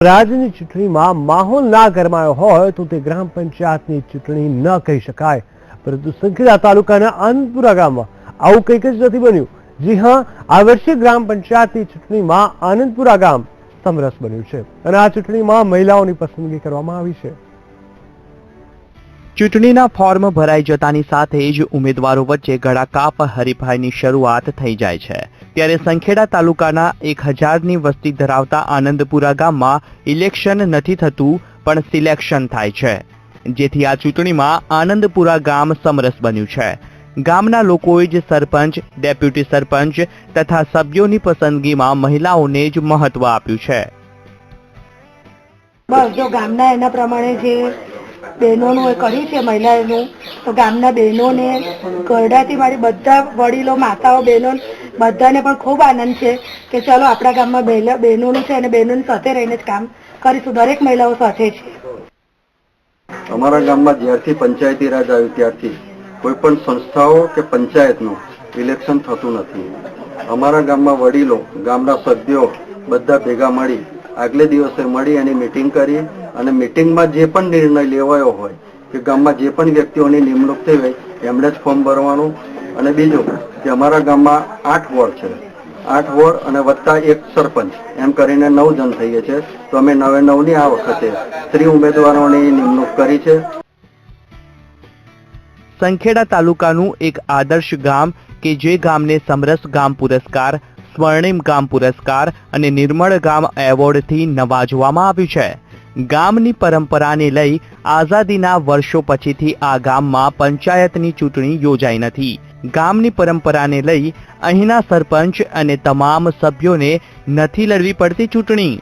રાજ્યની ચૂંટણીમાં માહોલ ના ગરમાયો હોય તો તે ગ્રામ પંચાયતની ચૂંટણી ન કહી શકાય, પરંતુ સંખેડા તાલુકાના આનંદપુરા ગામમાં આવું કંઈક જ નથી બન્યું। જી હા, આ વર્ષે ગ્રામ પંચાયતની ચૂંટણીમાં આનંદપુરા ગામ સમરસ બન્યું છે અને આ ચૂંટણીમાં મહિલાઓની પસંદગી કરવામાં આવી છે। ચૂંટણીના ફોર્મ ભરાઈ જતાની સાથે જ ઉમેદવારો વચ્ચે ગળાકાપ હરીફાઈની શરૂઆત થઈ જાય છે। ત્યારે સંખેડા તાલુકાના 1000ની વસ્તી ધરાવતા આનંદપુરા ગામમાં ઇલેક્શન નથી થતું પણ સિલેક્શન થાય છે, જેથી આ ચૂંટણીમાં આનંદપુરા ગામ સમરસ બન્યું છે। ગામના લોકોએ જ સરપંચ, ડેપ્યુટી સરપંચ તથા સભ્યોની પસંદગીમાં મહિલાઓને જ મહત્વ આપ્યું છે। બસ જો ગામના એના પ્રમાણે જે બહેનોનું કર્યું છે મહિલાઓનું, તો ગામના બહેનોને ઘરડાથી મારી બધા વડીલો, માતાઓ, બહેનો બધાને પણ ખૂબ આનંદ છે કે ચલો આપણા ગામમાં બહેનોનું છે અને બહેનોની સાથે રહીને જ કામ કરીશું। દરેક મહિલાઓ સાથે છે। અમારા ગામમાં જ્યારથી પંચાયતી રાજ આવ્યું ત્યારથી કોઈ પણ સંસ્થાઓ કે પંચાયતનું ઇલેક્શન થતું નથી। અમારા ગામમાં વડીલો, ગામના સભ્યો બધા ભેગા મળી આગલે દિવસે મળી એની મિટિંગ કરી અને મિટિંગમાં જે પણ નિર્ણય લેવાયો હોય કે ગામમાં જે પણ વ્યક્તિઓની નિમણૂક થઈ હોય એમણે જ ફોર્મ ભરવાનું। અને બીજું કે અમારા ગામમાં 8 વોર્ડ છે, 8 વોર્ડ અને વત્તા એક સરપંચ, એમ કરીને 9 જણ થઈએ છે। તો અમે 9-9ની આ વખતે સ્ત્રી ઉમેદવારોની નિમણૂક કરી છે। સંખેડા તાલુકાનું એક આદર્શ ગામ કે જે ગામને સમરસ ગામ પુરસ્કાર, સ્વર્ણિમ ગામ પુરસ્કાર અને નિર્મળ ગામ એવોર્ડથી નવાજવામાં આવ્યું છે। ગામની પરંપરાને લઈ આઝાદીના વર્ષો પછીથી આ ગામમાં પંચાયતની ચૂંટણી યોજાઈ નથી। ગામની પરંપરાને લઈ અહીંના સરપંચ અને તમામ સભ્યોને નથી લડવી પડતી ચૂંટણી।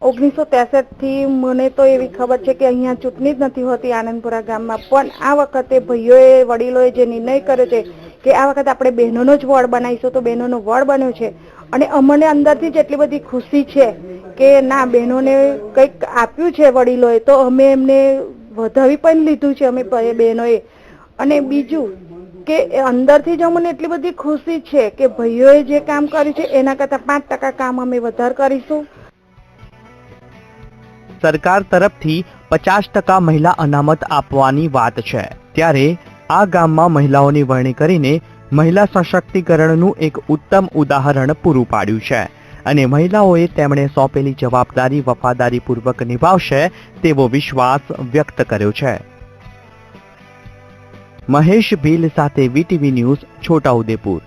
1963 થી મને તો એવી ખબર છે કે અહીંયા ચૂંટણી જ નથી હોતી આનંદપુરા ગામમાં, પણ આ વખતે ભાઈઓએ, વડીલોએ જે નિર્ણય કર્યો છે કે આ વખતે આપણે બહેનોનો જ વોર્ડ બનાવીશું, તો બહેનોનો વોર્ડ બન્યો છે અને અમને અંદરથી જ એટલી બધી ખુશી છે કે ના, બહેનોને કંઈક આપ્યું છે વડીલોએ તો અમે એમને વધાવી પણ લીધું છે અમે બહેનોએ। અને બીજું કે અંદરથી જ અમને એટલી બધી ખુશી છે કે ભાઈઓએ જે કામ કર્યું છે એના કરતાં 5% કામ અમે વધારે કરીશું। સરકાર તરફથી 50% મહિલા અનામત આપવાની વાત છે, ત્યારે આ ગામમાં મહિલાઓની વરણી કરીને મહિલા સશક્તિકરણનું એક ઉત્તમ ઉદાહરણ પૂરું પાડ્યું છે અને મહિલાઓએ તેમણે સોંપેલી જવાબદારી વફાદારીપૂર્વક નિભાવશે તેવો વિશ્વાસ વ્યક્ત કર્યો છે। મહેશ ભીલ સાથે વીટીવી ન્યૂઝ, છોટાઉદેપુર।